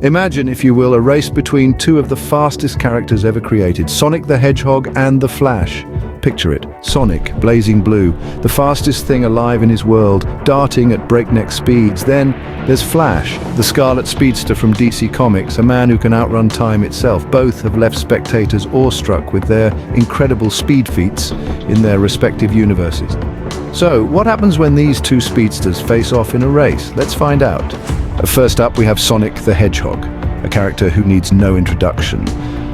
Imagine, if you will, a race between two of the fastest characters ever created, Sonic the Hedgehog and the Flash. Picture it, Sonic, blazing blue, the fastest thing alive in his world, darting at breakneck speeds. Then there's Flash, the Scarlet Speedster from DC Comics, a man who can outrun time itself. Both have left spectators awestruck with their incredible speed feats in their respective universes. So, what happens when these two speedsters face off in a race? Let's find out. First up, we have Sonic the Hedgehog, a character who needs no introduction.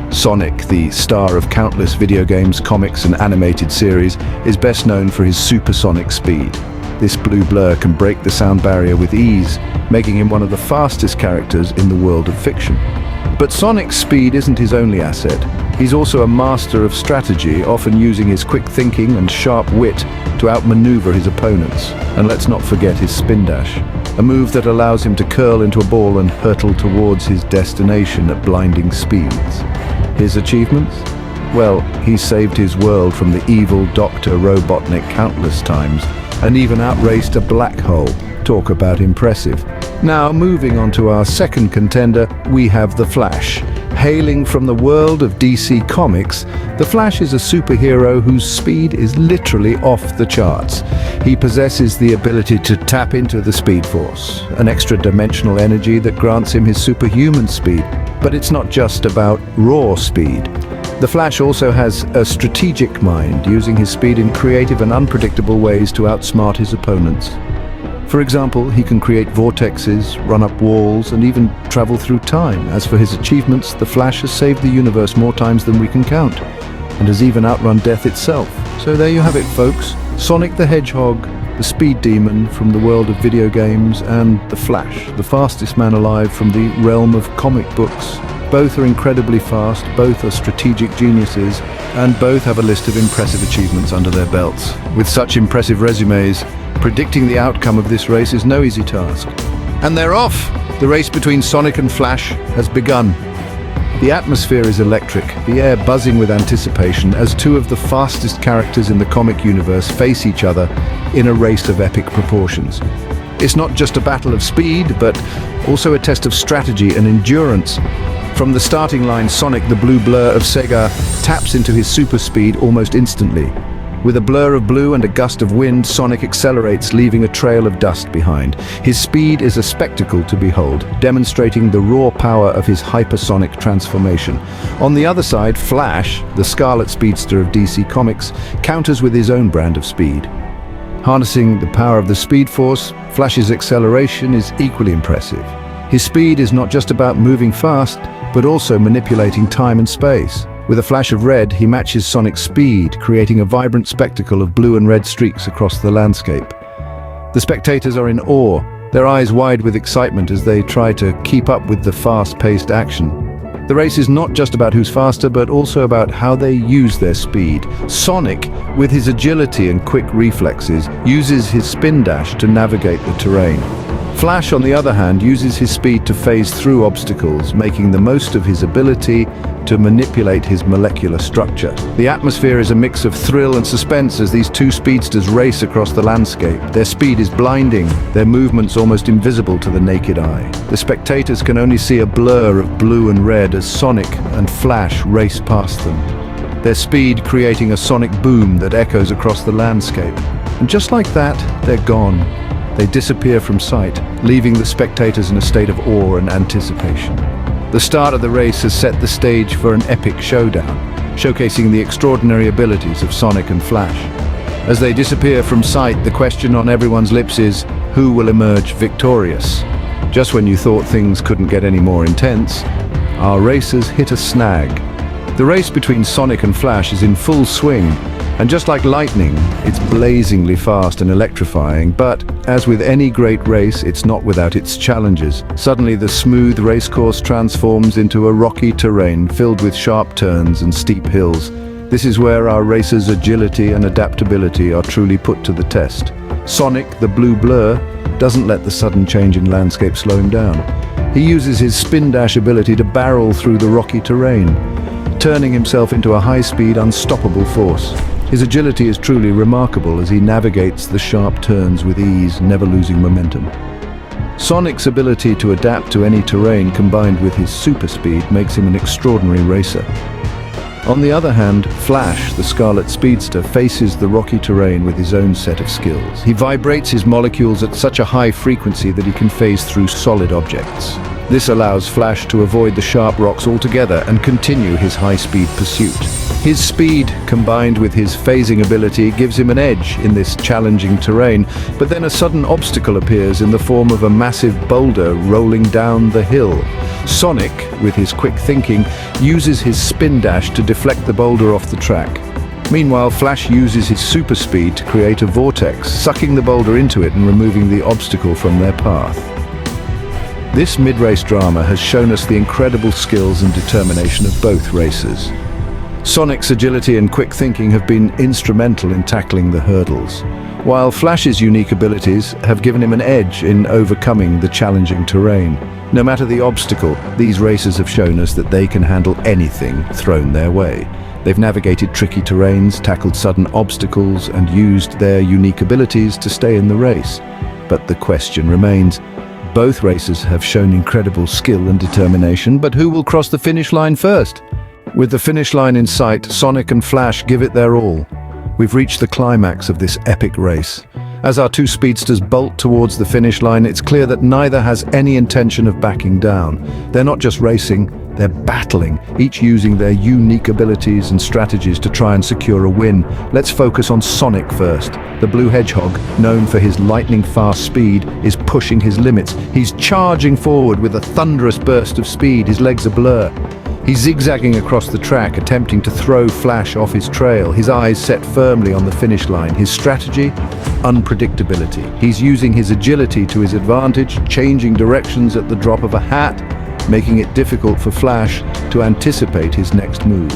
Sonic, the star of countless video games, comics, and animated series, is best known for his supersonic speed. This blue blur can break the sound barrier with ease, making him one of the fastest characters in the world of fiction. But Sonic's speed isn't his only asset. He's also a master of strategy, often using his quick thinking and sharp wit to outmaneuver his opponents. And let's not forget his spin dash, a move that allows him to curl into a ball and hurtle towards his destination at blinding speeds. His achievements? Well, he saved his world from the evil Dr. Robotnik countless times, and even outraced a black hole. Talk about impressive. Now, moving on to our second contender, we have the Flash. Hailing from the world of DC Comics, the Flash is a superhero whose speed is literally off the charts. He possesses the ability to tap into the Speed Force, an extra-dimensional energy that grants him his superhuman speed. But it's not just about raw speed. The Flash also has a strategic mind, using his speed in creative and unpredictable ways to outsmart his opponents. For example, he can create vortexes, run up walls, and even travel through time. As for his achievements, the Flash has saved the universe more times than we can count, and has even outrun death itself. So there you have it, folks. Sonic the Hedgehog, the speed demon from the world of video games, and the Flash, the fastest man alive from the realm of comic books. Both are incredibly fast, both are strategic geniuses, and both have a list of impressive achievements under their belts. With such impressive resumes, predicting the outcome of this race is no easy task. And they're off! The race between Sonic and Flash has begun. The atmosphere is electric, the air buzzing with anticipation as two of the fastest characters in the comic universe face each other in a race of epic proportions. It's not just a battle of speed, but also a test of strategy and endurance. From the starting line, Sonic, the blue blur of Sega, taps into his super speed almost instantly. With a blur of blue and a gust of wind, Sonic accelerates, leaving a trail of dust behind. His speed is a spectacle to behold, demonstrating the raw power of his hypersonic transformation. On the other side, Flash, the Scarlet Speedster of DC Comics, counters with his own brand of speed. Harnessing the power of the Speed Force, Flash's acceleration is equally impressive. His speed is not just about moving fast, but also manipulating time and space. With a flash of red, he matches Sonic's speed, creating a vibrant spectacle of blue and red streaks across the landscape. The spectators are in awe, their eyes wide with excitement as they try to keep up with the fast-paced action. The race is not just about who's faster, but also about how they use their speed. Sonic, with his agility and quick reflexes, uses his spin dash to navigate the terrain. Flash, on the other hand, uses his speed to phase through obstacles, making the most of his ability to manipulate his molecular structure. The atmosphere is a mix of thrill and suspense as these two speedsters race across the landscape. Their speed is blinding, their movements almost invisible to the naked eye. The spectators can only see a blur of blue and red as Sonic and Flash race past them, their speed creating a sonic boom that echoes across the landscape. And just like that, they're gone. They disappear from sight, leaving the spectators in a state of awe and anticipation. The start of the race has set the stage for an epic showdown, showcasing the extraordinary abilities of Sonic and Flash. As they disappear from sight, the question on everyone's lips is, who will emerge victorious? Just when you thought things couldn't get any more intense, our racers hit a snag. The race between Sonic and Flash is in full swing, and just like lightning, it's blazingly fast and electrifying, but as with any great race, it's not without its challenges. Suddenly, the smooth racecourse transforms into a rocky terrain filled with sharp turns and steep hills. This is where our racers' agility and adaptability are truly put to the test. Sonic, the blue blur, doesn't let the sudden change in landscape slow him down. He uses his spin dash ability to barrel through the rocky terrain, turning himself into a high-speed, unstoppable force. His agility is truly remarkable as he navigates the sharp turns with ease, never losing momentum. Sonic's ability to adapt to any terrain combined with his super speed makes him an extraordinary racer. On the other hand, Flash, the Scarlet Speedster, faces the rocky terrain with his own set of skills. He vibrates his molecules at such a high frequency that he can phase through solid objects. This allows Flash to avoid the sharp rocks altogether and continue his high-speed pursuit. His speed, combined with his phasing ability, gives him an edge in this challenging terrain, but then a sudden obstacle appears in the form of a massive boulder rolling down the hill. Sonic, with his quick thinking, uses his spin dash to deflect the boulder off the track. Meanwhile, Flash uses his super speed to create a vortex, sucking the boulder into it and removing the obstacle from their path. This mid-race drama has shown us the incredible skills and determination of both racers. Sonic's agility and quick thinking have been instrumental in tackling the hurdles, while Flash's unique abilities have given him an edge in overcoming the challenging terrain. No matter the obstacle, these racers have shown us that they can handle anything thrown their way. They've navigated tricky terrains, tackled sudden obstacles, and used their unique abilities to stay in the race. But the question remains, both racers have shown incredible skill and determination, but who will cross the finish line first? With the finish line in sight, Sonic and Flash give it their all. We've reached the climax of this epic race. As our two speedsters bolt towards the finish line, it's clear that neither has any intention of backing down. They're not just racing, they're battling, each using their unique abilities and strategies to try and secure a win. Let's focus on Sonic first. The Blue Hedgehog, known for his lightning-fast speed, is pushing his limits. He's charging forward with a thunderous burst of speed. His legs are blur. He's zigzagging across the track, attempting to throw Flash off his trail, his eyes set firmly on the finish line. His strategy? Unpredictability. He's using his agility to his advantage, changing directions at the drop of a hat, making it difficult for Flash to anticipate his next move.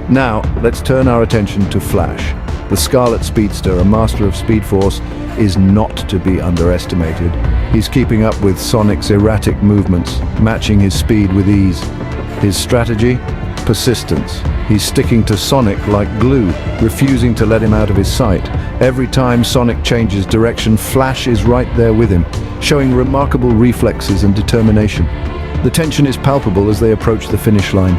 Now, let's turn our attention to Flash. The Scarlet Speedster, a master of Speed Force, is not to be underestimated. He's keeping up with Sonic's erratic movements, matching his speed with ease. His strategy? Persistence. He's sticking to Sonic like glue, refusing to let him out of his sight. Every time Sonic changes direction, Flash is right there with him, showing remarkable reflexes and determination. The tension is palpable as they approach the finish line.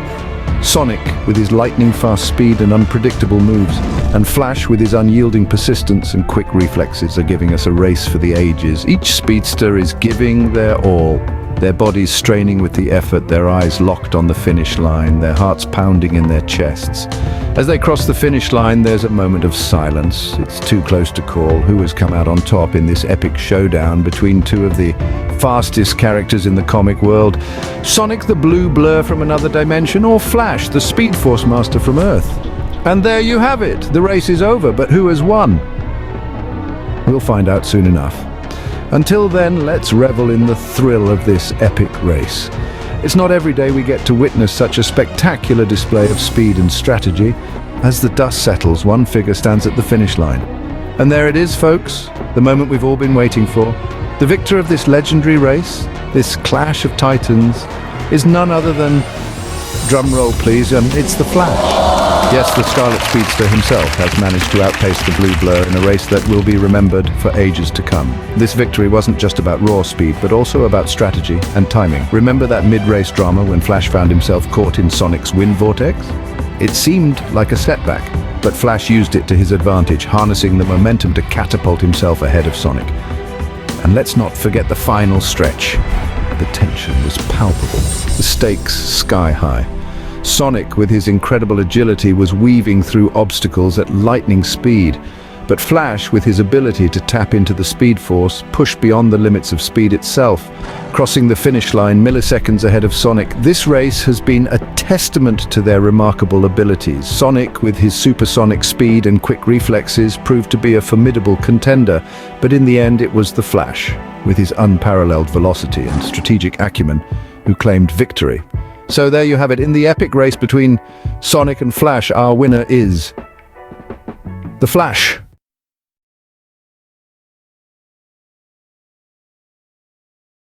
Sonic with his lightning-fast speed and unpredictable moves, and Flash with his unyielding persistence and quick reflexes are giving us a race for the ages. Each speedster is giving their all, their bodies straining with the effort, their eyes locked on the finish line, their hearts pounding in their chests. As they cross the finish line, there's a moment of silence. It's too close to call who has come out on top in this epic showdown between two of the fastest characters in the comic world. Sonic the Blue Blur from another dimension, or Flash, the Speed Force Master from Earth. And there you have it. The race is over, but who has won? We'll find out soon enough. Until then, let's revel in the thrill of this epic race. It's not every day we get to witness such a spectacular display of speed and strategy. As the dust settles, one figure stands at the finish line. And there it is, folks, the moment we've all been waiting for. The victor of this legendary race, this clash of titans, is none other than, drumroll please, it's the Flash. Yes, the Scarlet Speedster himself has managed to outpace the Blue Blur in a race that will be remembered for ages to come. This victory wasn't just about raw speed, but also about strategy and timing. Remember that mid-race drama when Flash found himself caught in Sonic's wind vortex? It seemed like a setback, but Flash used it to his advantage, harnessing the momentum to catapult himself ahead of Sonic. And let's not forget the final stretch. The tension was palpable, the stakes sky high. Sonic, with his incredible agility, was weaving through obstacles at lightning speed, but Flash, with his ability to tap into the Speed Force, pushed beyond the limits of speed itself, crossing the finish line milliseconds ahead of Sonic. This race has been a testament to their remarkable abilities. Sonic, with his supersonic speed and quick reflexes, proved to be a formidable contender, but in the end it was the Flash, with his unparalleled velocity and strategic acumen, who claimed victory. So there you have it. In the epic race between Sonic and Flash, our winner is the Flash.